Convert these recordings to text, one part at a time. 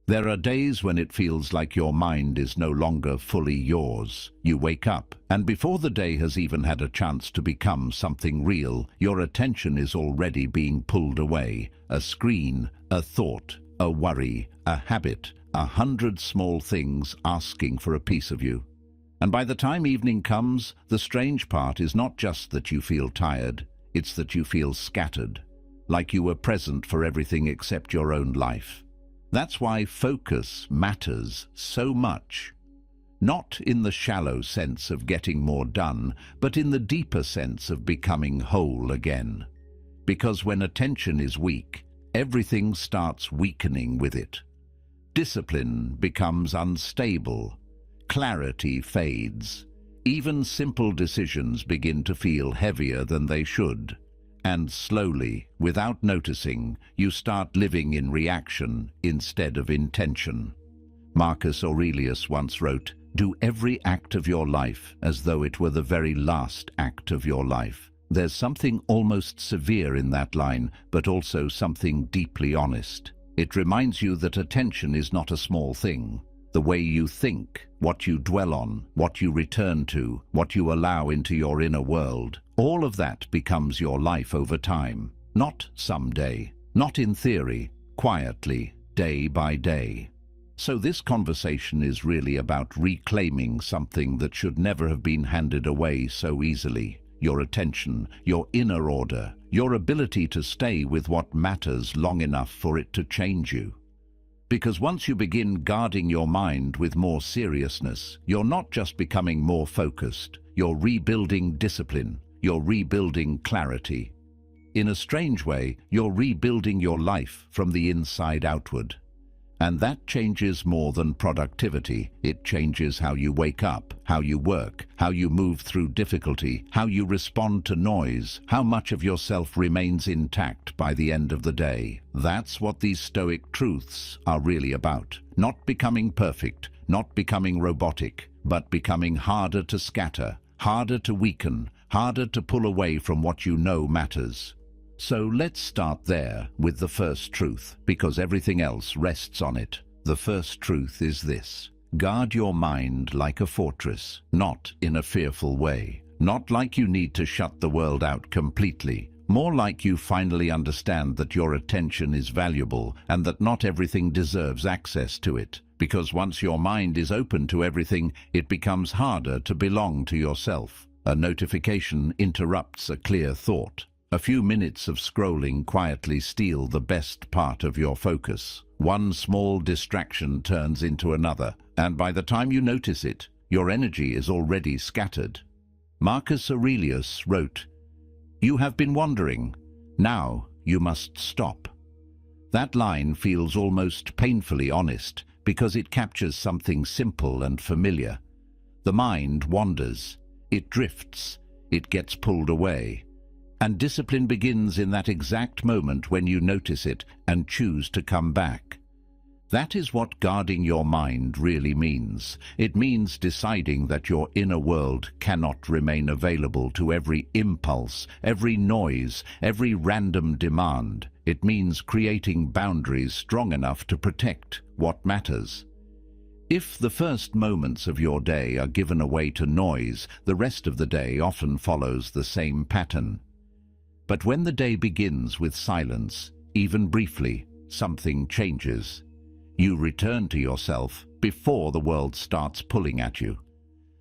There are days when it feels like your mind is no longer fully yours. You wake up, and before the day has even had a chance to become something real, your attention is already being pulled away. A screen, a thought, a worry, a habit, 100 small things asking for a piece of you. And by the time evening comes, the strange part is not just that you feel tired, it's that you feel scattered, like you were present for everything except your own life. That's why focus matters so much. Not in the shallow sense of getting more done, but in the deeper sense of becoming whole again. Because when attention is weak, everything starts weakening with it. Discipline becomes unstable. Clarity fades. Even simple decisions begin to feel heavier than they should. And slowly, without noticing, you start living in reaction instead of intention. Marcus Aurelius once wrote, "Do every act of your life as though it were the very last act of your life." There's something almost severe in that line, but also something deeply honest. It reminds you that attention is not a small thing. The way you think, what you dwell on, what you return to, what you allow into your inner world, all of that becomes your life over time. Not someday, not in theory, quietly, day by day. So this conversation is really about reclaiming something that should never have been handed away so easily. Your attention, your inner order, your ability to stay with what matters long enough for it to change you. Because once you begin guarding your mind with more seriousness, you're not just becoming more focused, you're rebuilding discipline, you're rebuilding clarity. In a strange way, you're rebuilding your life from the inside outward. And that changes more than productivity. It changes how you wake up, how you work, how you move through difficulty, how you respond to noise, how much of yourself remains intact by the end of the day. That's what these Stoic truths are really about. Not becoming perfect, not becoming robotic, but becoming harder to scatter, harder to weaken, harder to pull away from what you know matters. So let's start there with the first truth, because everything else rests on it. The first truth is this: guard your mind like a fortress, not in a fearful way. Not like you need to shut the world out completely. More like you finally understand that your attention is valuable and that not everything deserves access to it. Because once your mind is open to everything, it becomes harder to belong to yourself. A notification interrupts a clear thought. A few minutes of scrolling quietly steal the best part of your focus. One small distraction turns into another, and by the time you notice it, your energy is already scattered. Marcus Aurelius wrote, "You have been wandering. Now you must stop." That line feels almost painfully honest because it captures something simple and familiar. The mind wanders, it drifts, it gets pulled away. And discipline begins in that exact moment when you notice it and choose to come back. That is what guarding your mind really means. It means deciding that your inner world cannot remain available to every impulse, every noise, every random demand. It means creating boundaries strong enough to protect what matters. If the first moments of your day are given away to noise, the rest of the day often follows the same pattern. But when the day begins with silence, even briefly, something changes. You return to yourself before the world starts pulling at you.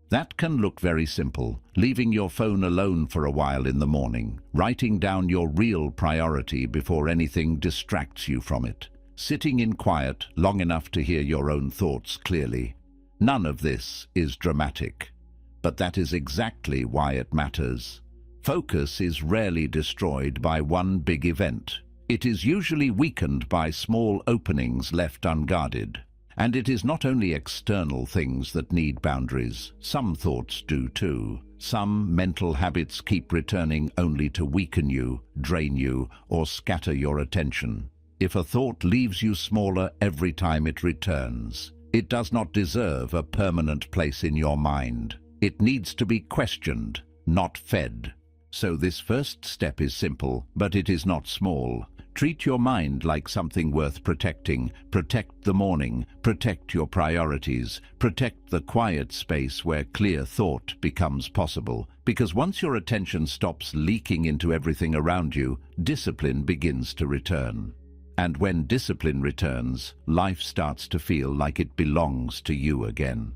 That can look very simple: leaving your phone alone for a while in the morning, writing down your real priority before anything distracts you from it, sitting in quiet long enough to hear your own thoughts clearly. None of this is dramatic, but that is exactly why it matters. Focus is rarely destroyed by one big event. It is usually weakened by small openings left unguarded. And it is not only external things that need boundaries. Some thoughts do too. Some mental habits keep returning only to weaken you, drain you, or scatter your attention. If a thought leaves you smaller every time it returns, it does not deserve a permanent place in your mind. It needs to be questioned, not fed. So this first step is simple, but it is not small. Treat your mind like something worth protecting. Protect the morning, protect your priorities, protect the quiet space where clear thought becomes possible. Because once your attention stops leaking into everything around you, discipline begins to return. And when discipline returns, life starts to feel like it belongs to you again.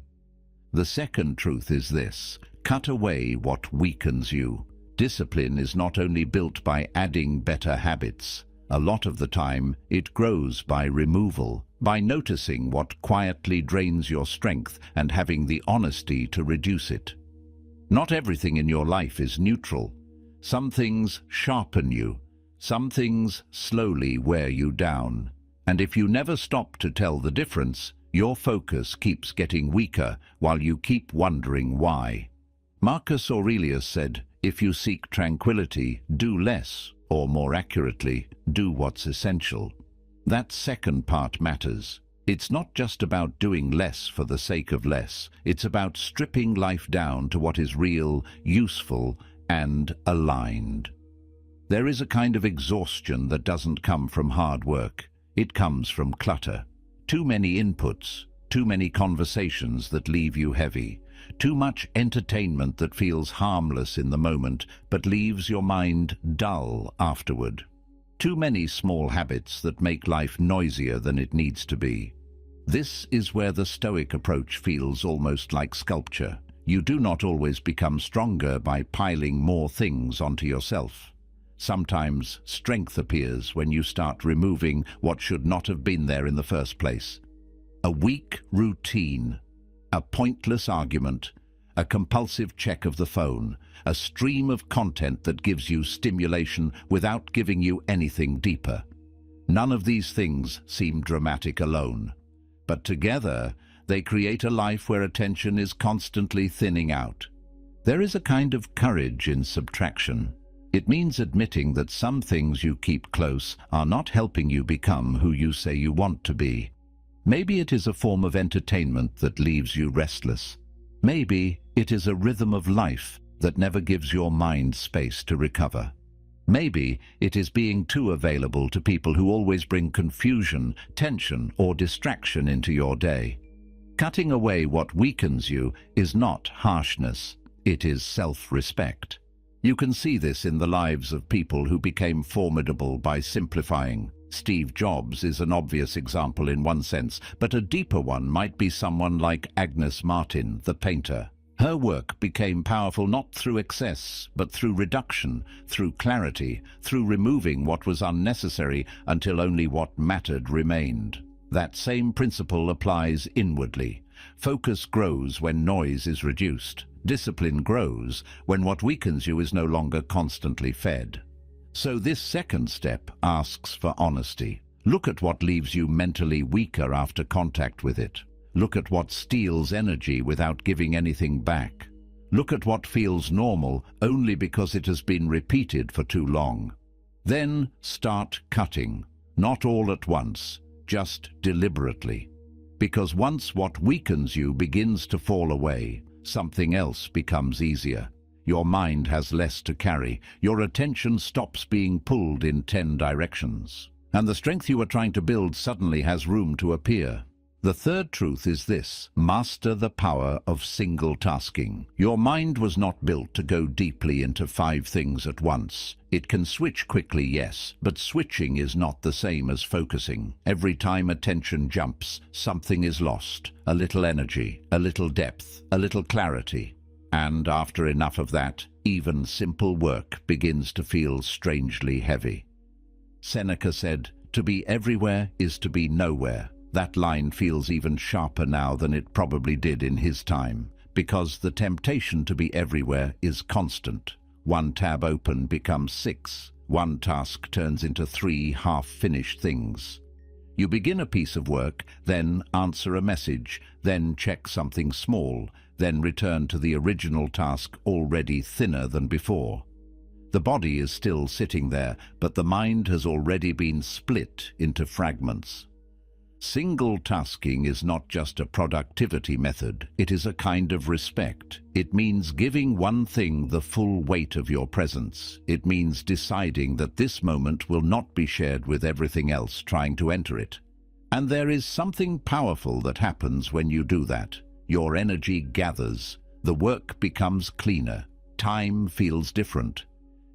The second truth is this: cut away what weakens you. Discipline is not only built by adding better habits. A lot of the time, it grows by removal, by noticing what quietly drains your strength and having the honesty to reduce it. Not everything in your life is neutral. Some things sharpen you. Some things slowly wear you down. And if you never stop to tell the difference, your focus keeps getting weaker while you keep wondering why. Marcus Aurelius said, "If you seek tranquility, do less, or more accurately, do what's essential." That second part matters. It's not just about doing less for the sake of less. It's about stripping life down to what is real, useful, and aligned. There is a kind of exhaustion that doesn't come from hard work. It comes from clutter. Too many inputs, too many conversations that leave you heavy, too much entertainment that feels harmless in the moment but leaves your mind dull afterward. Too many small habits that make life noisier than it needs to be. This is where the Stoic approach feels almost like sculpture. You do not always become stronger by piling more things onto yourself. Sometimes strength appears when you start removing what should not have been there in the first place. A weak routine, a pointless argument, a compulsive check of the phone, a stream of content that gives you stimulation without giving you anything deeper. None of these things seem dramatic alone, but together they create a life where attention is constantly thinning out. There is a kind of courage in subtraction. It means admitting that some things you keep close are not helping you become who you say you want to be. Maybe it is a form of entertainment that leaves you restless. Maybe it is a rhythm of life that never gives your mind space to recover. Maybe it is being too available to people who always bring confusion, tension, or distraction into your day. Cutting away what weakens you is not harshness, it is self-respect. You can see this in the lives of people who became formidable by simplifying. Steve Jobs is an obvious example in one sense, but a deeper one might be someone like Agnes Martin, the painter. Her work became powerful not through excess, but through reduction, through clarity, through removing what was unnecessary until only what mattered remained. That same principle applies inwardly. Focus grows when noise is reduced. Discipline grows when what weakens you is no longer constantly fed. So this second step asks for honesty. Look at what leaves you mentally weaker after contact with it. Look at what steals energy without giving anything back. Look at what feels normal only because it has been repeated for too long. Then start cutting, not all at once, just deliberately. Because once what weakens you begins to fall away, something else becomes easier. Your mind has less to carry. Your attention stops being pulled in 10 directions. And the strength you are trying to build suddenly has room to appear. The third truth is this: master the power of single tasking. Your mind was not built to go deeply into 5 things at once. It can switch quickly, yes, but switching is not the same as focusing. Every time attention jumps, something is lost. A little energy, a little depth, a little clarity. And after enough of that, even simple work begins to feel strangely heavy. Seneca said, "To be everywhere is to be nowhere." That line feels even sharper now than it probably did in his time, because the temptation to be everywhere is constant. One tab open becomes 6. One task turns into 3 half-finished things. You begin a piece of work, then answer a message, then check something small, then return to the original task already thinner than before. The body is still sitting there, but the mind has already been split into fragments. Single tasking is not just a productivity method, it is a kind of respect. It means giving one thing the full weight of your presence. It means deciding that this moment will not be shared with everything else trying to enter it. And there is something powerful that happens when you do that. Your energy gathers, the work becomes cleaner, time feels different.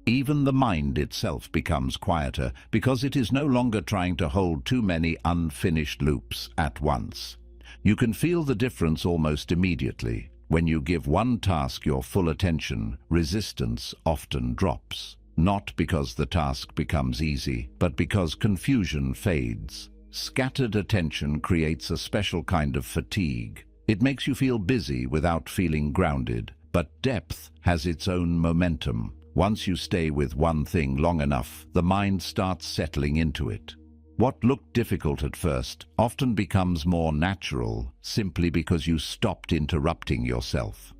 Even the mind itself becomes quieter because it is no longer trying to hold too many unfinished loops at once. You can feel the difference almost immediately. When you give one task your full attention, resistance often drops. Not because the task becomes easy, but because confusion fades. Scattered attention creates a special kind of fatigue. It makes you feel busy without feeling grounded, but depth has its own momentum. Once you stay with one thing long enough, the mind starts settling into it. What looked difficult at first often becomes more natural simply because you stopped interrupting yourself.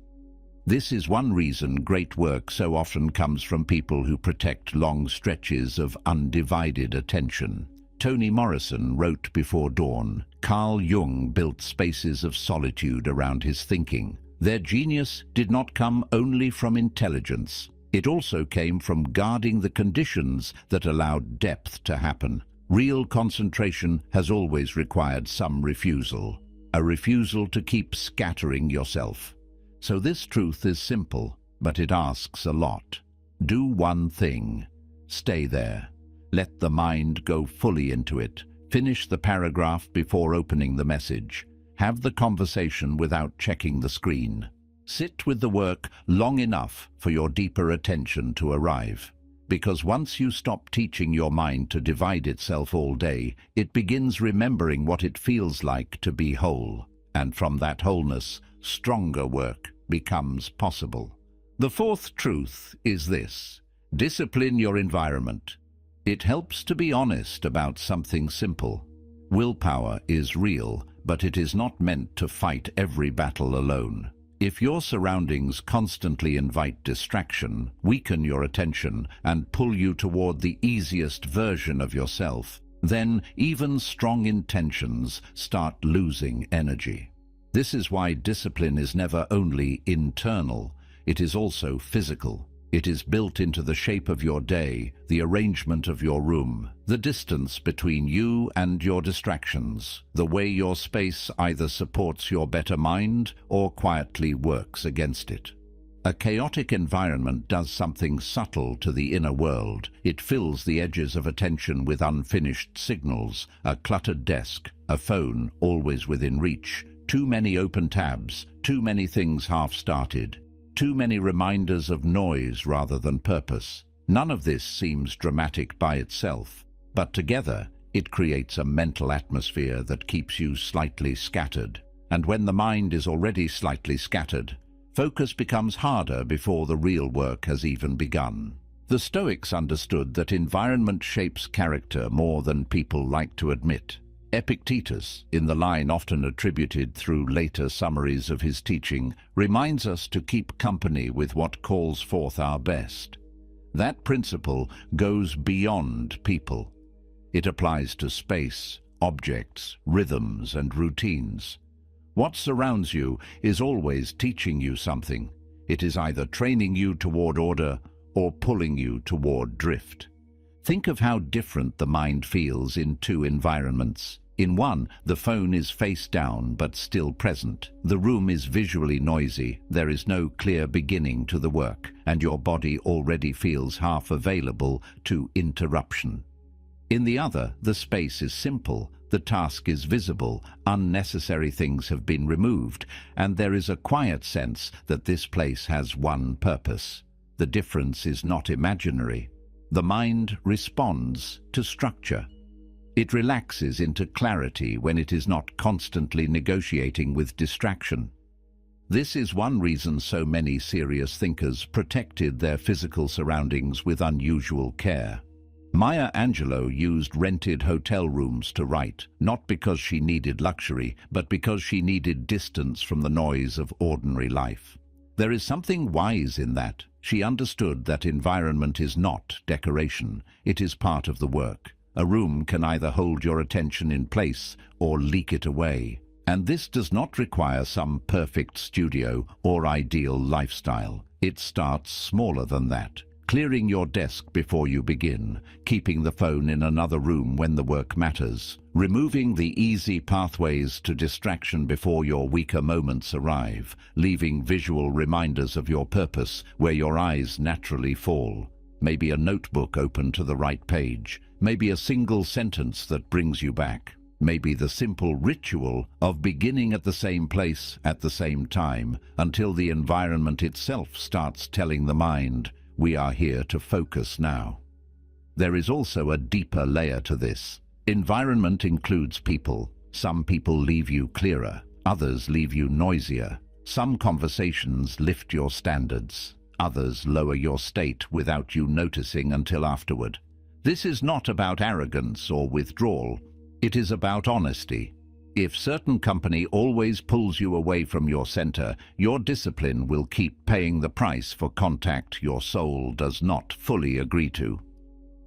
This is one reason great work so often comes from people who protect long stretches of undivided attention. Toni Morrison wrote before dawn. Carl Jung built spaces of solitude around his thinking. Their genius did not come only from intelligence. It also came from guarding the conditions that allowed depth to happen. Real concentration has always required some refusal, a refusal to keep scattering yourself. So this truth is simple, but it asks a lot. Do one thing. Stay there. Let the mind go fully into it. Finish the paragraph before opening the message. Have the conversation without checking the screen. Sit with the work long enough for your deeper attention to arrive. Because once you stop teaching your mind to divide itself all day, it begins remembering what it feels like to be whole. And from that wholeness, stronger work becomes possible. The fourth truth is this: discipline your environment. It helps to be honest about something simple. Willpower is real, but it is not meant to fight every battle alone. If your surroundings constantly invite distraction, weaken your attention, and pull you toward the easiest version of yourself, then even strong intentions start losing energy. This is why discipline is never only internal, it is also physical. It is built into the shape of your day, the arrangement of your room, the distance between you and your distractions, the way your space either supports your better mind or quietly works against it. A chaotic environment does something subtle to the inner world. It fills the edges of attention with unfinished signals, a cluttered desk, a phone always within reach, too many open tabs, too many things half-started. Too many reminders of noise rather than purpose. None of this seems dramatic by itself, but together it creates a mental atmosphere that keeps you slightly scattered. And when the mind is already slightly scattered, focus becomes harder before the real work has even begun. The Stoics understood that environment shapes character more than people like to admit. Epictetus, in the line often attributed through later summaries of his teaching, reminds us to keep company with what calls forth our best. That principle goes beyond people. It applies to space, objects, rhythms, and routines. What surrounds you is always teaching you something. It is either training you toward order or pulling you toward drift. Think of how different the mind feels in two environments. In one, the phone is face down but still present. The room is visually noisy, there is no clear beginning to the work, and your body already feels half available to interruption. In the other, the space is simple, the task is visible, unnecessary things have been removed, and there is a quiet sense that this place has one purpose. The difference is not imaginary. The mind responds to structure. It relaxes into clarity when it is not constantly negotiating with distraction. This is one reason so many serious thinkers protected their physical surroundings with unusual care. Maya Angelou used rented hotel rooms to write, not because she needed luxury, but because she needed distance from the noise of ordinary life. There is something wise in that. She understood that environment is not decoration, it is part of the work. A room can either hold your attention in place or leak it away. And this does not require some perfect studio or ideal lifestyle. It starts smaller than that. Clearing your desk before you begin, keeping the phone in another room when the work matters, removing the easy pathways to distraction before your weaker moments arrive, leaving visual reminders of your purpose where your eyes naturally fall. Maybe a notebook open to the right page, maybe a single sentence that brings you back. Maybe the simple ritual of beginning at the same place at the same time until the environment itself starts telling the mind, we are here to focus now. There is also a deeper layer to this. Environment includes people. Some people leave you clearer, others leave you noisier. Some conversations lift your standards, others lower your state without you noticing until afterward. This is not about arrogance or withdrawal. It is about honesty. If certain company always pulls you away from your center, your discipline will keep paying the price for contact your soul does not fully agree to.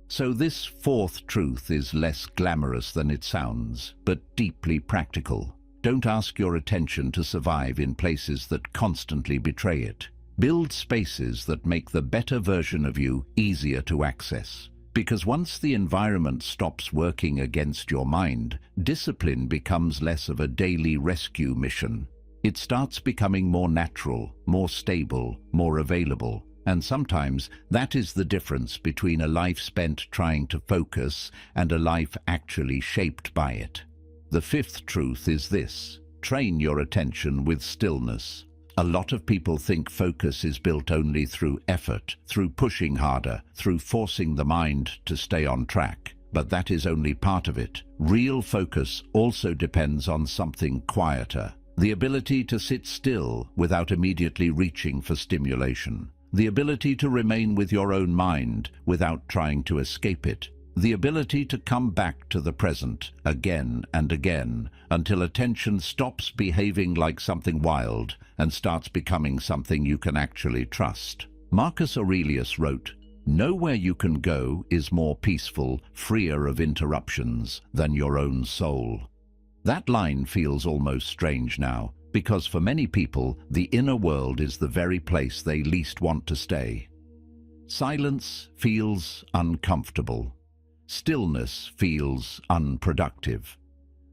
So this fourth truth is less glamorous than it sounds, but deeply practical. Don't ask your attention to survive in places that constantly betray it. Build spaces that make the better version of you easier to access. Because once the environment stops working against your mind, discipline becomes less of a daily rescue mission. It starts becoming more natural, more stable, more available. And sometimes that is the difference between a life spent trying to focus and a life actually shaped by it. The fifth truth is this: train your attention with stillness. A lot of people think focus is built only through effort, through pushing harder, through forcing the mind to stay on track. But that is only part of it. Real focus also depends on something quieter. The ability to sit still without immediately reaching for stimulation. The ability to remain with your own mind without trying to escape it. The ability to come back to the present again and again until attention stops behaving like something wild and starts becoming something you can actually trust. Marcus Aurelius wrote, "Nowhere you can go is more peaceful, freer of interruptions than your own soul." That line feels almost strange now, because for many people, the inner world is the very place they least want to stay. Silence feels uncomfortable. Stillness feels unproductive.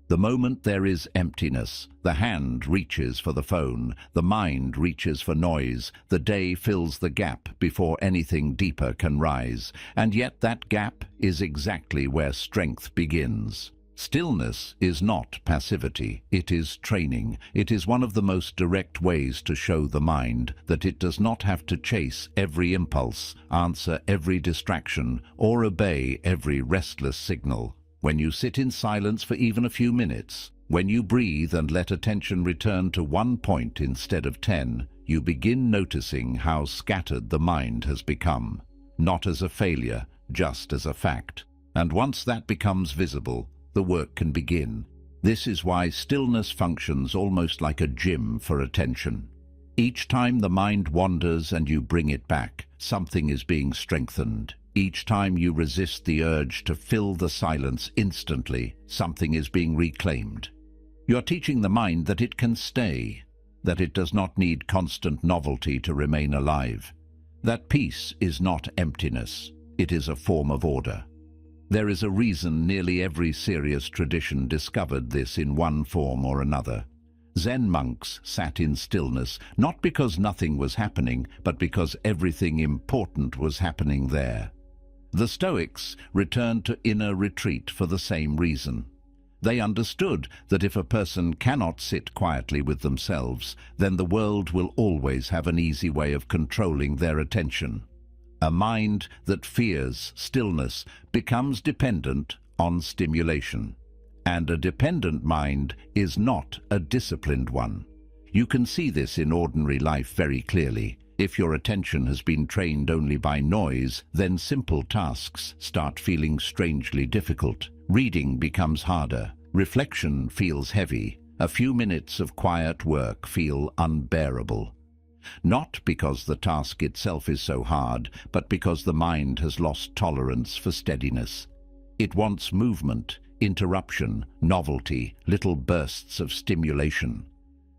The moment there is emptiness, the hand reaches for the phone, the mind reaches for noise, the day fills the gap before anything deeper can rise, and yet that gap is exactly where strength begins. Stillness is not passivity, it is training. It is one of the most direct ways to show the mind that it does not have to chase every impulse, answer every distraction, or obey every restless signal. When you sit in silence for even a few minutes, when you breathe and let attention return to one point instead of 10, you begin noticing how scattered the mind has become. Not as a failure, just as a fact. And once that becomes visible, the work can begin. This is why stillness functions almost like a gym for attention. Each time the mind wanders and you bring it back, something is being strengthened. Each time you resist the urge to fill the silence instantly, something is being reclaimed. You're teaching the mind that it can stay, that it does not need constant novelty to remain alive. That peace is not emptiness, it is a form of order. There is a reason nearly every serious tradition discovered this in one form or another. Zen monks sat in stillness, not because nothing was happening, but because everything important was happening there. The Stoics returned to inner retreat for the same reason. They understood that if a person cannot sit quietly with themselves, then the world will always have an easy way of controlling their attention. A mind that fears stillness becomes dependent on stimulation. And a dependent mind is not a disciplined one. You can see this in ordinary life very clearly. If your attention has been trained only by noise, then simple tasks start feeling strangely difficult. Reading becomes harder. Reflection feels heavy. A few minutes of quiet work feel unbearable. Not because the task itself is so hard, but because the mind has lost tolerance for steadiness. It wants movement, interruption, novelty, little bursts of stimulation.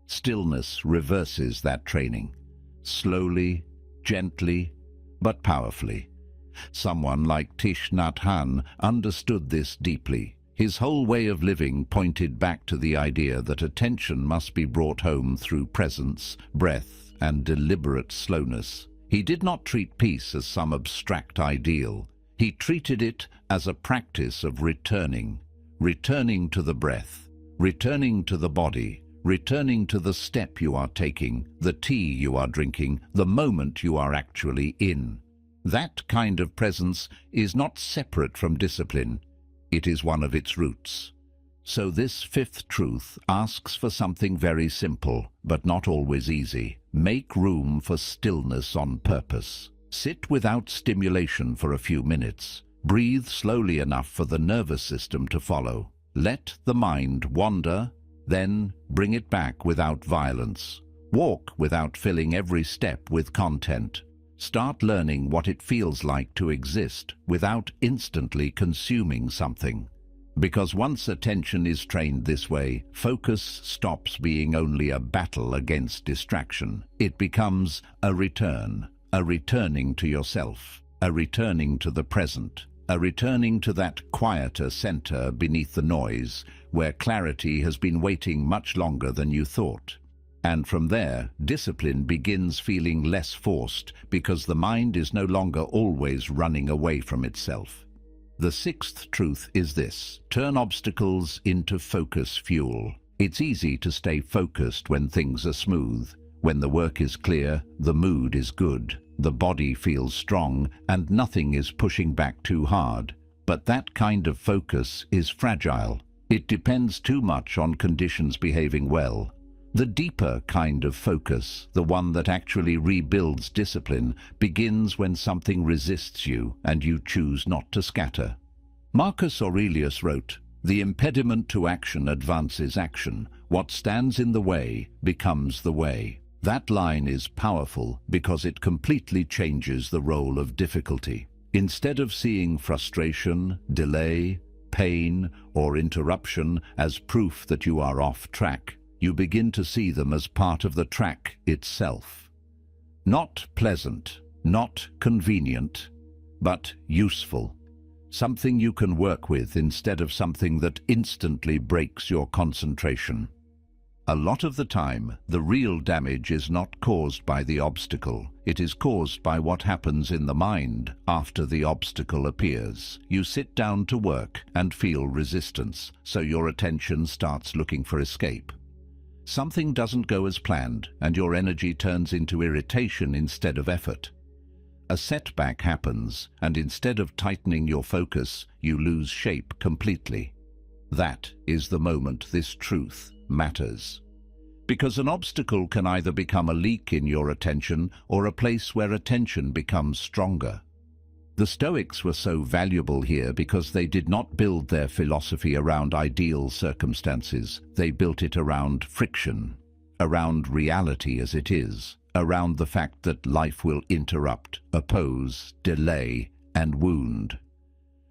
Stillness reverses that training. Slowly, gently, but powerfully. Someone like Thich Nhat Hanh understood this deeply. His whole way of living pointed back to the idea that attention must be brought home through presence, breath, and deliberate slowness. He did not treat peace as some abstract ideal. He treated it as a practice of returning to the breath, returning to the body, returning to the step you are taking, the tea you are drinking, the moment you are actually in. That kind of presence is not separate from discipline. It is one of its roots. So this fifth truth asks for something very simple, but not always easy. Make room for stillness on purpose. Sit without stimulation for a few minutes. Breathe slowly enough for the nervous system to follow. Let the mind wander, then bring it back without violence. Walk without filling every step with content. Start learning what it feels like to exist without instantly consuming something. Because once attention is trained this way, focus stops being only a battle against distraction. It becomes a returning to yourself, a returning to the present, a returning to that quieter center beneath the noise, where clarity has been waiting much longer than you thought. And from there, discipline begins feeling less forced because the mind is no longer always running away from itself. The sixth truth is this: turn obstacles into focus fuel. It's easy to stay focused when things are smooth. When the work is clear, the mood is good, the body feels strong, and nothing is pushing back too hard. But that kind of focus is fragile. It depends too much on conditions behaving well. The deeper kind of focus, the one that actually rebuilds discipline, begins when something resists you and you choose not to scatter. Marcus Aurelius wrote, "The impediment to action advances action. What stands in the way becomes the way." That line is powerful because it completely changes the role of difficulty. Instead of seeing frustration, delay, pain, or interruption as proof that you are off track, you begin to see them as part of the track itself. Not pleasant, not convenient, but useful. Something you can work with instead of something that instantly breaks your concentration. A lot of the time, the real damage is not caused by the obstacle. It is caused by what happens in the mind after the obstacle appears. You sit down to work and feel resistance, so your attention starts looking for escape. Something doesn't go as planned, and your energy turns into irritation instead of effort. A setback happens, and instead of tightening your focus, you lose shape completely. That is the moment this truth matters. Because an obstacle can either become a leak in your attention or a place where attention becomes stronger. The Stoics were so valuable here because they did not build their philosophy around ideal circumstances. They built it around friction, around reality as it is, around the fact that life will interrupt, oppose, delay, and wound.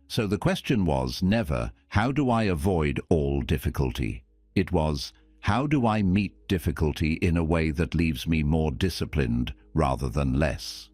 So the question was never, how do I avoid all difficulty? It was, how do I meet difficulty in a way that leaves me more disciplined rather than less?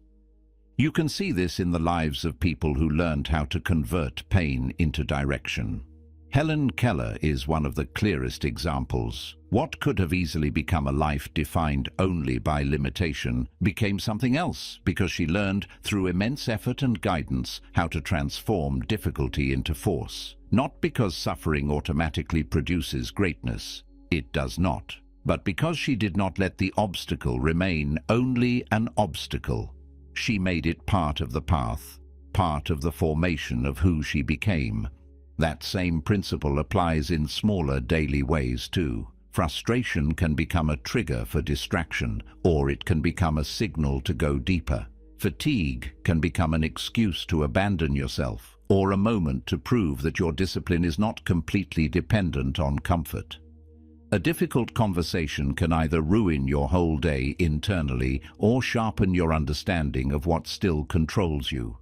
You can see this in the lives of people who learned how to convert pain into direction. Helen Keller is one of the clearest examples. What could have easily become a life defined only by limitation became something else because she learned through immense effort and guidance how to transform difficulty into force. Not because suffering automatically produces greatness. It does not. But because she did not let the obstacle remain only an obstacle. She made it part of the path, part of the formation of who she became. That same principle applies in smaller daily ways too. Frustration can become a trigger for distraction, or it can become a signal to go deeper. Fatigue can become an excuse to abandon yourself, or a moment to prove that your discipline is not completely dependent on comfort. A difficult conversation can either ruin your whole day internally or sharpen your understanding of what still controls you.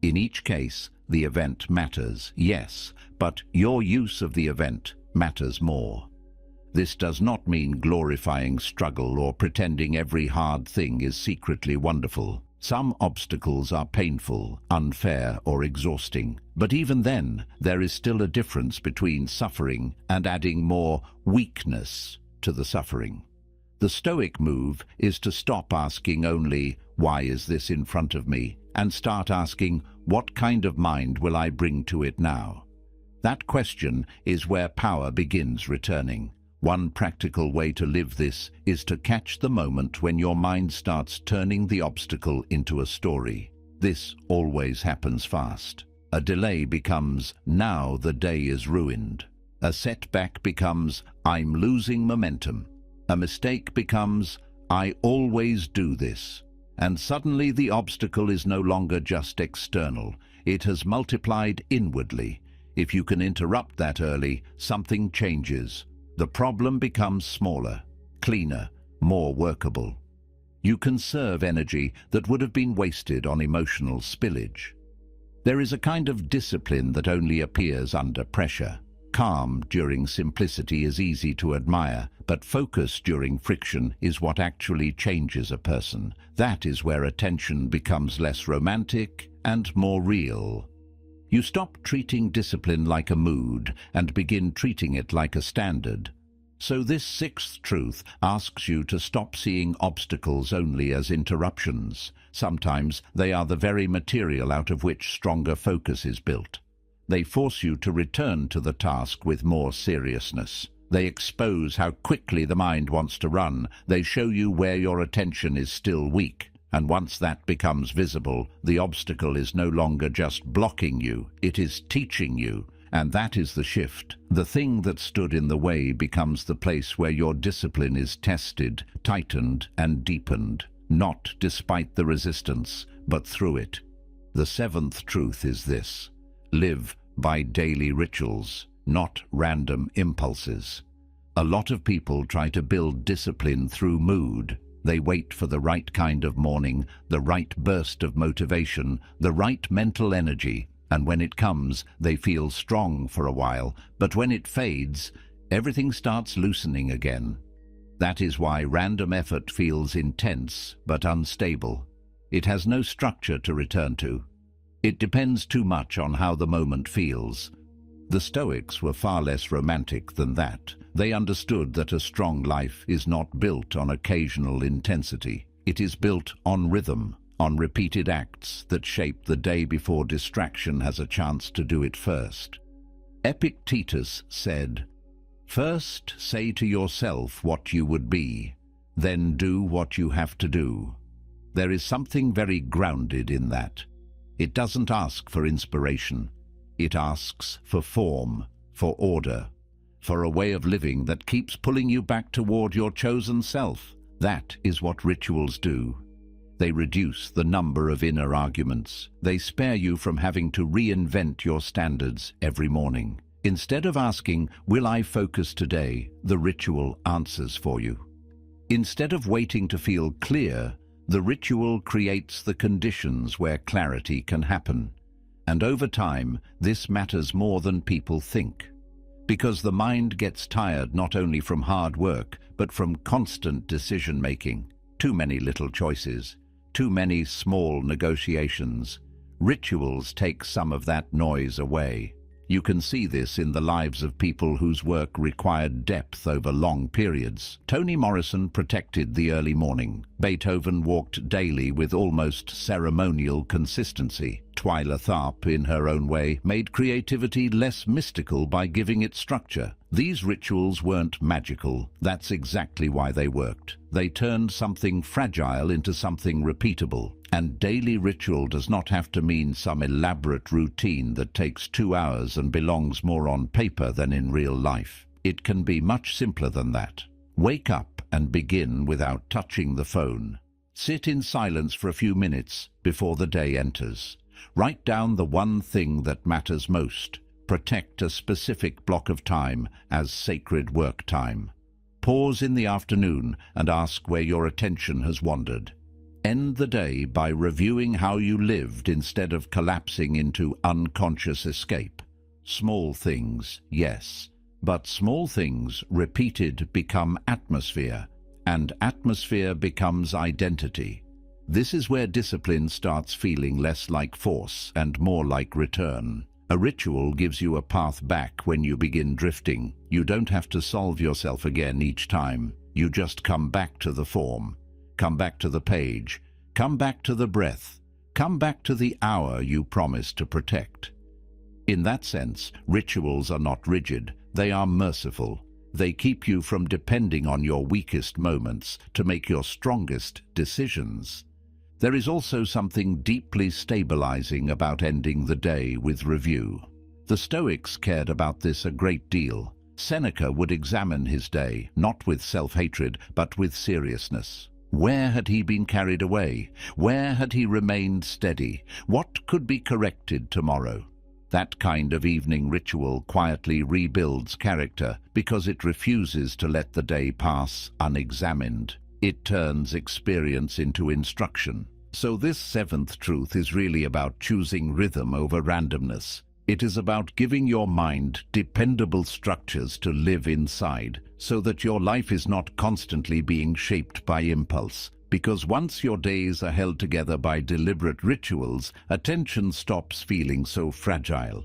In each case, the event matters, yes, but your use of the event matters more. This does not mean glorifying struggle or pretending every hard thing is secretly wonderful. Some obstacles are painful, unfair, or exhausting. But even then, there is still a difference between suffering and adding more weakness to the suffering. The Stoic move is to stop asking only, "Why is this in front of me?" and start asking, "What kind of mind will I bring to it now?" That question is where power begins returning. One practical way to live this is to catch the moment when your mind starts turning the obstacle into a story. This always happens fast. A delay becomes, "Now the day is ruined." A setback becomes, "I'm losing momentum." A mistake becomes, "I always do this." And suddenly the obstacle is no longer just external. It has multiplied inwardly. If you can interrupt that early, something changes. The problem becomes smaller, cleaner, more workable. You conserve energy that would have been wasted on emotional spillage. There is a kind of discipline that only appears under pressure. Calm during simplicity is easy to admire, but focus during friction is what actually changes a person. That is where attention becomes less romantic and more real. You stop treating discipline like a mood and begin treating it like a standard. So this sixth truth asks you to stop seeing obstacles only as interruptions. Sometimes they are the very material out of which stronger focus is built. They force you to return to the task with more seriousness. They expose how quickly the mind wants to run. They show you where your attention is still weak. And once that becomes visible, the obstacle is no longer just blocking you, it is teaching you. And that is the shift. The thing that stood in the way becomes the place where your discipline is tested, tightened, and deepened, not despite the resistance, but through it. The seventh truth is this: live by daily rituals, not random impulses. A lot of people try to build discipline through mood. They wait for the right kind of morning, the right burst of motivation, the right mental energy, and when it comes, they feel strong for a while, but when it fades, everything starts loosening again. That is why random effort feels intense but unstable. It has no structure to return to. It depends too much on how the moment feels. The Stoics were far less romantic than that. They understood that a strong life is not built on occasional intensity. It is built on rhythm, on repeated acts that shape the day before distraction has a chance to do it first. Epictetus said, "First say to yourself what you would be, then do what you have to do." There is something very grounded in that. It doesn't ask for inspiration. It asks for form, for order, for a way of living that keeps pulling you back toward your chosen self. That is what rituals do. They reduce the number of inner arguments. They spare you from having to reinvent your standards every morning. Instead of asking, "Will I focus today?" the ritual answers for you. Instead of waiting to feel clear, the ritual creates the conditions where clarity can happen. And over time, this matters more than people think. Because the mind gets tired not only from hard work, but from constant decision-making. Too many little choices, too many small negotiations. Rituals take some of that noise away. You can see this in the lives of people whose work required depth over long periods. Toni Morrison protected the early morning. Beethoven walked daily with almost ceremonial consistency. Twyla Tharp, in her own way, made creativity less mystical by giving it structure. These rituals weren't magical. That's exactly why they worked. They turned something fragile into something repeatable. And daily ritual does not have to mean some elaborate routine that takes 2 hours and belongs more on paper than in real life. It can be much simpler than that. Wake up and begin without touching the phone. Sit in silence for a few minutes before the day enters. Write down the one thing that matters most. Protect a specific block of time as sacred work time. Pause in the afternoon and ask where your attention has wandered. End the day by reviewing how you lived instead of collapsing into unconscious escape. Small things, yes, but small things repeated become atmosphere, and atmosphere becomes identity. This is where discipline starts feeling less like force and more like return. A ritual gives you a path back when you begin drifting. You don't have to solve yourself again each time. You just come back to the form, come back to the page, come back to the breath, come back to the hour you promised to protect. In that sense, rituals are not rigid, they are merciful. They keep you from depending on your weakest moments to make your strongest decisions. There is also something deeply stabilizing about ending the day with review. The Stoics cared about this a great deal. Seneca would examine his day, not with self-hatred, but with seriousness. Where had he been carried away? Where had he remained steady? What could be corrected tomorrow? That kind of evening ritual quietly rebuilds character because it refuses to let the day pass unexamined. It turns experience into instruction. So this seventh truth is really about choosing rhythm over randomness. It is about giving your mind dependable structures to live inside, so that your life is not constantly being shaped by impulse. Because once your days are held together by deliberate rituals, attention stops feeling so fragile.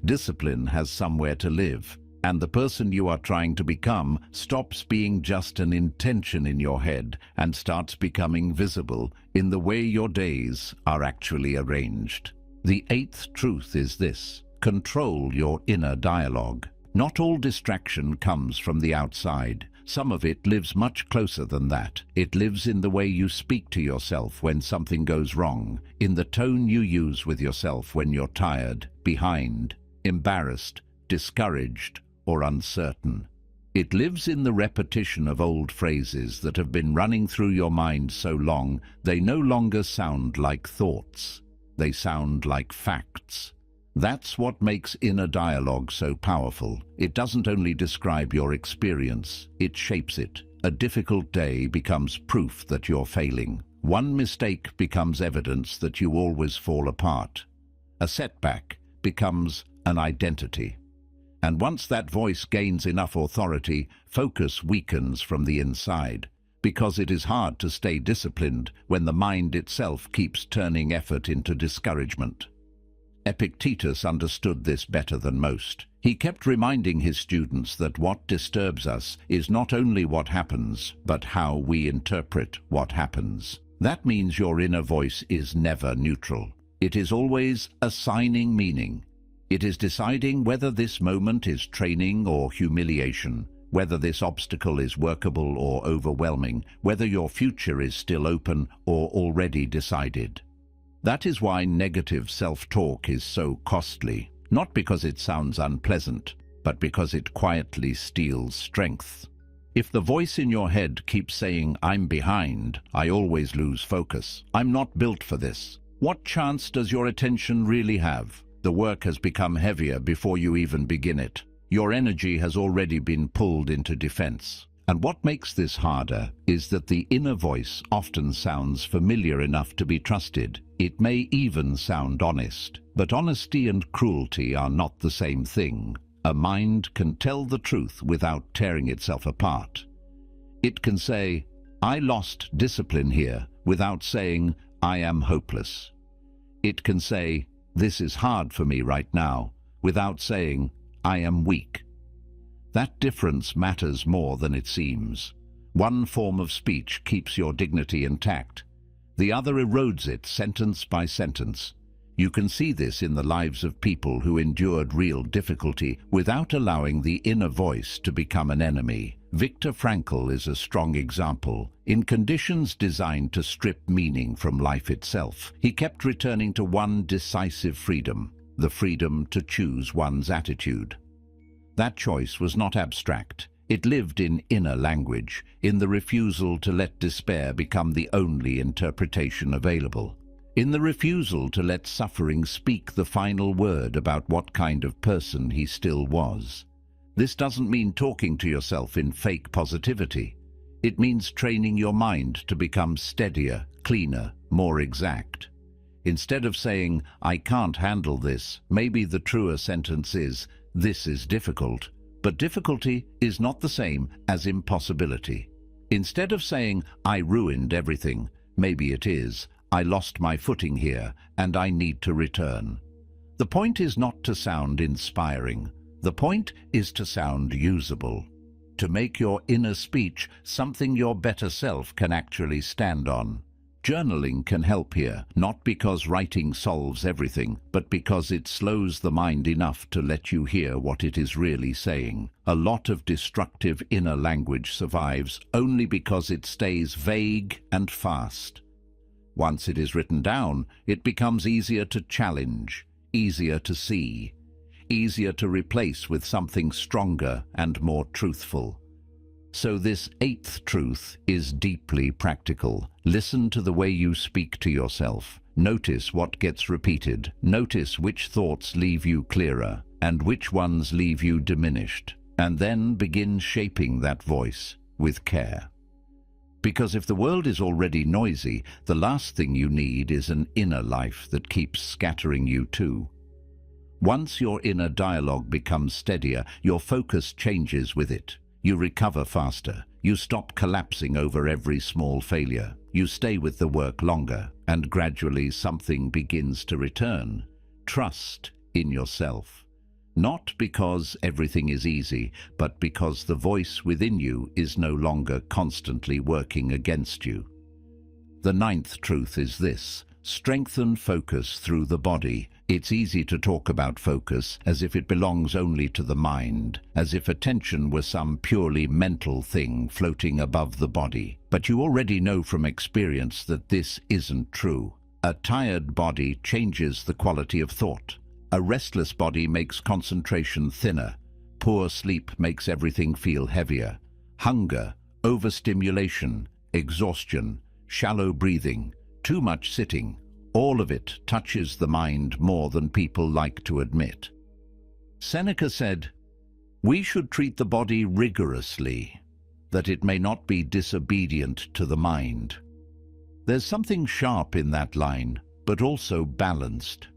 Discipline has somewhere to live, and the person you are trying to become stops being just an intention in your head and starts becoming visible in the way your days are actually arranged. The eighth truth is this: control your inner dialogue. Not all distraction comes from the outside. Some of it lives much closer than that. It lives in the way you speak to yourself when something goes wrong, in the tone you use with yourself when you're tired, behind, embarrassed, discouraged, or uncertain. It lives in the repetition of old phrases that have been running through your mind so long they no longer sound like thoughts. They sound like facts. That's what makes inner dialogue so powerful. It doesn't only describe your experience, it shapes it. A difficult day becomes proof that you're failing. One mistake becomes evidence that you always fall apart. A setback becomes an identity. And once that voice gains enough authority, focus weakens from the inside, because it is hard to stay disciplined when the mind itself keeps turning effort into discouragement. Epictetus understood this better than most. He kept reminding his students that what disturbs us is not only what happens, but how we interpret what happens. That means your inner voice is never neutral. It is always assigning meaning. It is deciding whether this moment is training or humiliation, whether this obstacle is workable or overwhelming, whether your future is still open or already decided. That is why negative self-talk is so costly, not because it sounds unpleasant, but because it quietly steals strength. If the voice in your head keeps saying, "I'm behind, I always lose focus, I'm not built for this," what chance does your attention really have? The work has become heavier before you even begin it. Your energy has already been pulled into defense. And what makes this harder is that the inner voice often sounds familiar enough to be trusted. It may even sound honest, but honesty and cruelty are not the same thing. A mind can tell the truth without tearing itself apart. It can say, "I lost discipline here," without saying, "I am hopeless." It can say, "This is hard for me right now," without saying, "I am weak." That difference matters more than it seems. One form of speech keeps your dignity intact. The other erodes it sentence by sentence. You can see this in the lives of people who endured real difficulty without allowing the inner voice to become an enemy. Viktor Frankl is a strong example. In conditions designed to strip meaning from life itself, he kept returning to one decisive freedom, the freedom to choose one's attitude. That choice was not abstract. It lived in inner language, in the refusal to let despair become the only interpretation available, in the refusal to let suffering speak the final word about what kind of person he still was. This doesn't mean talking to yourself in fake positivity. It means training your mind to become steadier, cleaner, more exact. Instead of saying, "I can't handle this," maybe the truer sentence is, "This is difficult." But difficulty is not the same as impossibility. Instead of saying, "I ruined everything," maybe it is, "I lost my footing here and I need to return." The point is not to sound inspiring. The point is to sound usable. To make your inner speech something your better self can actually stand on. Journaling can help here, not because writing solves everything, but because it slows the mind enough to let you hear what it is really saying. A lot of destructive inner language survives only because it stays vague and fast. Once it is written down, it becomes easier to challenge, easier to see, easier to replace with something stronger and more truthful. So this eighth truth is deeply practical. Listen to the way you speak to yourself. Notice what gets repeated. Notice which thoughts leave you clearer and which ones leave you diminished. And then begin shaping that voice with care. Because if the world is already noisy, the last thing you need is an inner life that keeps scattering you too. Once your inner dialogue becomes steadier, your focus changes with it. You recover faster. You stop collapsing over every small failure. You stay with the work longer, and gradually something begins to return. Trust in yourself. Not because everything is easy, but because the voice within you is no longer constantly working against you. The ninth truth is this: strengthen focus through the body. It's easy to talk about focus as if it belongs only to the mind, as if attention were some purely mental thing floating above the body. But you already know from experience that this isn't true. A tired body changes the quality of thought. A restless body makes concentration thinner. Poor sleep makes everything feel heavier. Hunger, overstimulation, exhaustion, shallow breathing, too much sitting, all of it touches the mind more than people like to admit. Seneca said, "We should treat the body rigorously, that it may not be disobedient to the mind." There's something sharp in that line, but also balanced.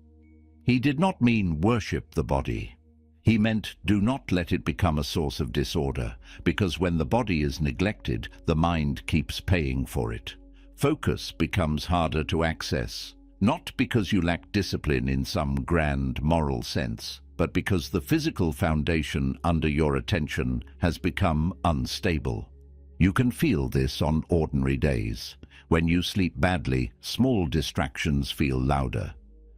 He did not mean worship the body. He meant do not let it become a source of disorder, because when the body is neglected, the mind keeps paying for it. Focus becomes harder to access, not because you lack discipline in some grand moral sense, but because the physical foundation under your attention has become unstable. You can feel this on ordinary days. When you sleep badly, small distractions feel louder.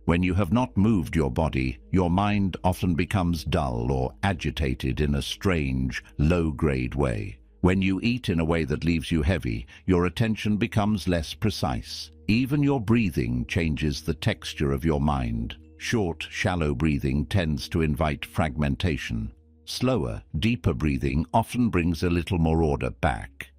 When you have not moved your body, your mind often becomes dull or agitated in a strange, low-grade way. When you eat in a way that leaves you heavy, your attention becomes less precise. Even your breathing changes the texture of your mind. Short, shallow breathing tends to invite fragmentation. Slower, deeper breathing often brings a little more order back.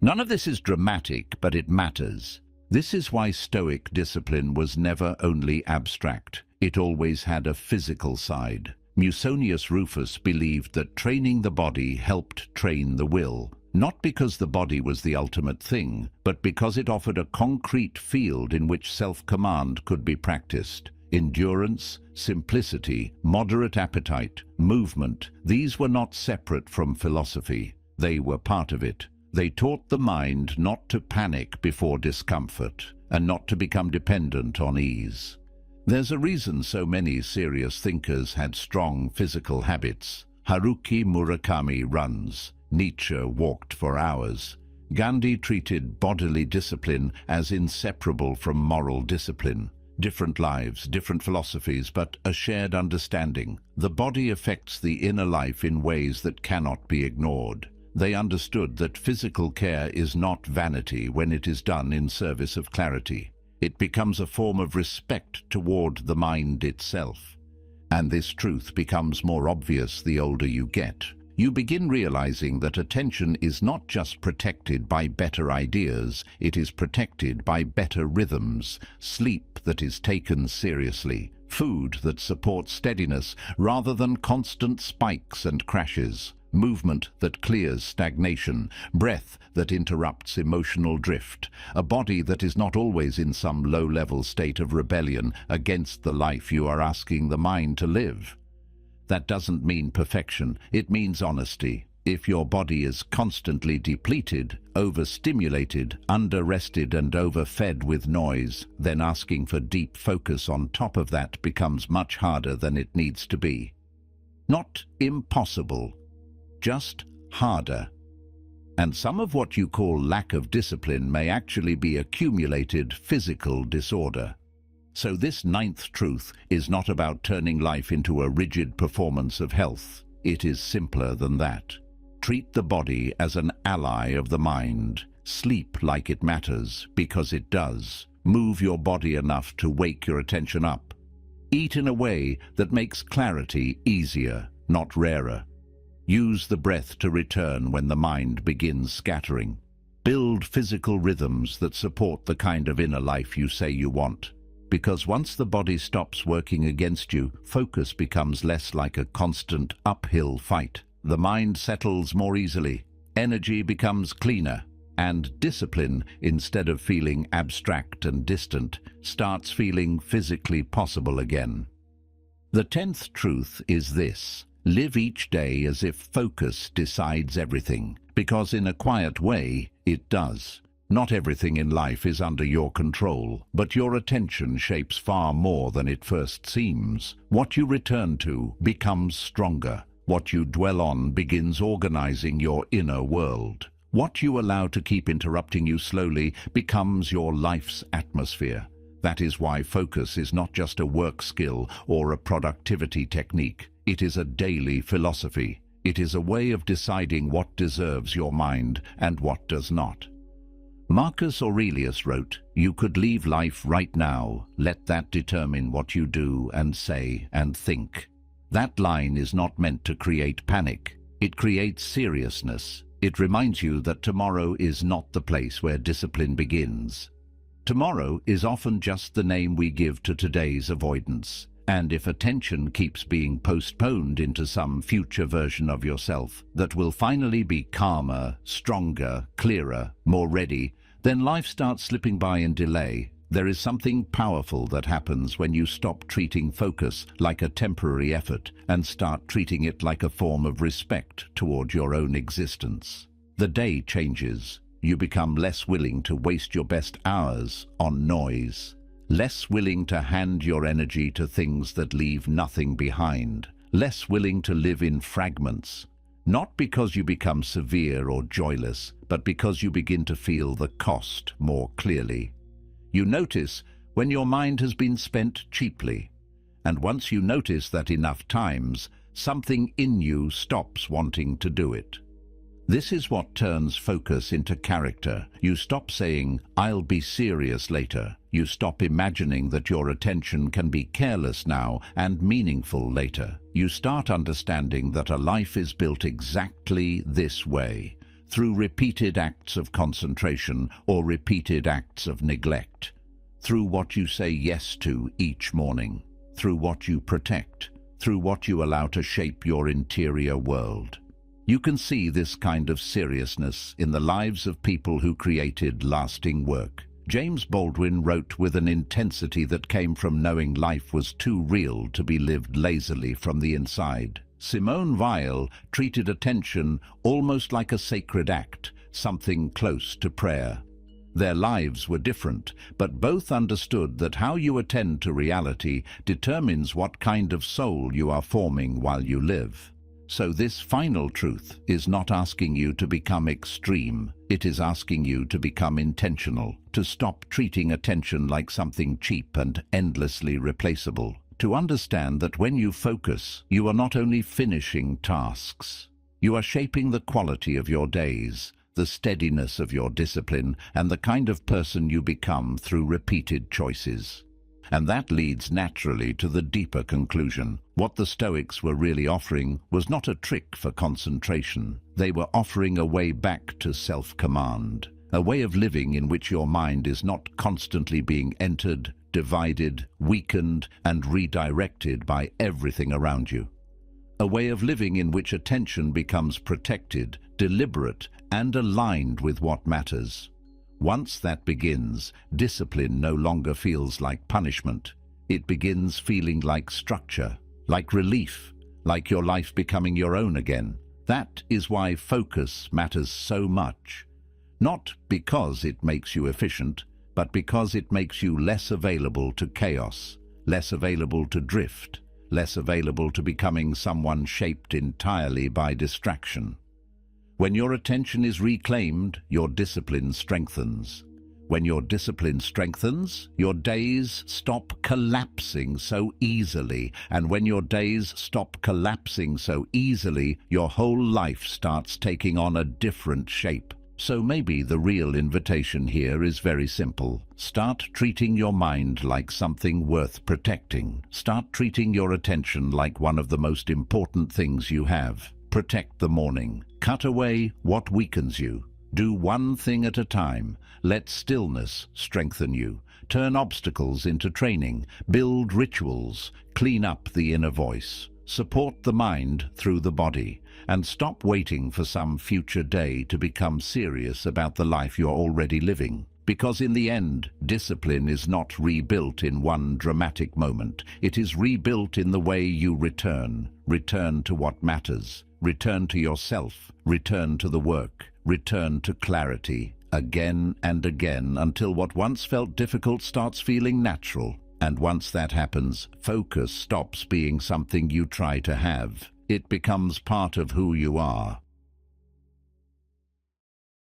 None of this is dramatic, but it matters. This is why Stoic discipline was never only abstract. It always had a physical side. Musonius Rufus believed that training the body helped train the will, not because the body was the ultimate thing, but because it offered a concrete field in which self-command could be practiced. Endurance, simplicity, moderate appetite, movement, these were not separate from philosophy. They were part of it. They taught the mind not to panic before discomfort and not to become dependent on ease. There's a reason so many serious thinkers had strong physical habits. Haruki Murakami runs. Nietzsche walked for hours. Gandhi treated bodily discipline as inseparable from moral discipline. Different lives, different philosophies, but a shared understanding. The body affects the inner life in ways that cannot be ignored. They understood that physical care is not vanity when it is done in service of clarity. It becomes a form of respect toward the mind itself. And this truth becomes more obvious the older you get. You begin realizing that attention is not just protected by better ideas, it is protected by better rhythms, sleep that is taken seriously, food that supports steadiness rather than constant spikes and crashes, movement that clears stagnation, breath that interrupts emotional drift, a body that is not always in some low-level state of rebellion against the life you are asking the mind to live. That doesn't mean perfection, it means honesty. If your body is constantly depleted, overstimulated, under-rested and overfed with noise, then asking for deep focus on top of that becomes much harder than it needs to be. Not impossible, just harder. And some of what you call lack of discipline may actually be accumulated physical disorder. So this ninth truth is not about turning life into a rigid performance of health. It is simpler than that. Treat the body as an ally of the mind. Sleep like it matters, because it does. Move your body enough to wake your attention up. Eat in a way that makes clarity easier, not rarer. Use the breath to return when the mind begins scattering. Build physical rhythms that support the kind of inner life you say you want. Because once the body stops working against you, focus becomes less like a constant uphill fight. The mind settles more easily, energy becomes cleaner, and discipline, instead of feeling abstract and distant, starts feeling physically possible again. The 10th truth is this: live each day as if focus decides everything, because in a quiet way, it does. Not everything in life is under your control, but your attention shapes far more than it first seems. What you return to becomes stronger. What you dwell on begins organizing your inner world. What you allow to keep interrupting you slowly becomes your life's atmosphere. That is why focus is not just a work skill or a productivity technique. It is a daily philosophy. It is a way of deciding what deserves your mind and what does not. Marcus Aurelius wrote, "You could leave life right now. Let that determine what you do and say and think." That line is not meant to create panic. It creates seriousness. It reminds you that tomorrow is not the place where discipline begins. Tomorrow is often just the name we give to today's avoidance. And if attention keeps being postponed into some future version of yourself that will finally be calmer, stronger, clearer, more ready, then life starts slipping by in delay. There is something powerful that happens when you stop treating focus like a temporary effort and start treating it like a form of respect toward your own existence. The day changes. You become less willing to waste your best hours on noise, less willing to hand your energy to things that leave nothing behind, less willing to live in fragments, not because you become severe or joyless, but because you begin to feel the cost more clearly. You notice when your mind has been spent cheaply, and once you notice that enough times, something in you stops wanting to do it. This is what turns focus into character. You stop saying, "I'll be serious later." You stop imagining that your attention can be careless now and meaningful later. You start understanding that a life is built exactly this way, through repeated acts of concentration or repeated acts of neglect, through what you say yes to each morning, through what you protect, through what you allow to shape your interior world. You can see this kind of seriousness in the lives of people who created lasting work. James Baldwin wrote with an intensity that came from knowing life was too real to be lived lazily from the inside. Simone Weil treated attention almost like a sacred act, something close to prayer. Their lives were different, but both understood that how you attend to reality determines what kind of soul you are forming while you live. So this final truth is not asking you to become extreme. It is asking you to become intentional, to stop treating attention like something cheap and endlessly replaceable. To understand that when you focus, you are not only finishing tasks. You are shaping the quality of your days, the steadiness of your discipline, and the kind of person you become through repeated choices. And that leads naturally to the deeper conclusion. What the Stoics were really offering was not a trick for concentration. They were offering a way back to self-command, a way of living in which your mind is not constantly being entered, divided, weakened, and redirected by everything around you. A way of living in which attention becomes protected, deliberate, and aligned with what matters. Once that begins, discipline no longer feels like punishment. It begins feeling like structure, like relief, like your life becoming your own again. That is why focus matters so much. Not because it makes you efficient, but because it makes you less available to chaos, less available to drift, less available to becoming someone shaped entirely by distraction. When your attention is reclaimed, your discipline strengthens. When your discipline strengthens, your days stop collapsing so easily. And when your days stop collapsing so easily, your whole life starts taking on a different shape. So maybe the real invitation here is very simple. Start treating your mind like something worth protecting. Start treating your attention like one of the most important things you have. Protect the morning. Cut away what weakens you. Do one thing at a time. Let stillness strengthen you. Turn obstacles into training. Build rituals. Clean up the inner voice. Support the mind through the body. And stop waiting for some future day to become serious about the life you're already living. Because in the end, discipline is not rebuilt in one dramatic moment. It is rebuilt in the way you return. Return to what matters. Return to yourself. Return to the work. Return to clarity. Again and again until what once felt difficult starts feeling natural. And once that happens, focus stops being something you try to have. It becomes part of who you are.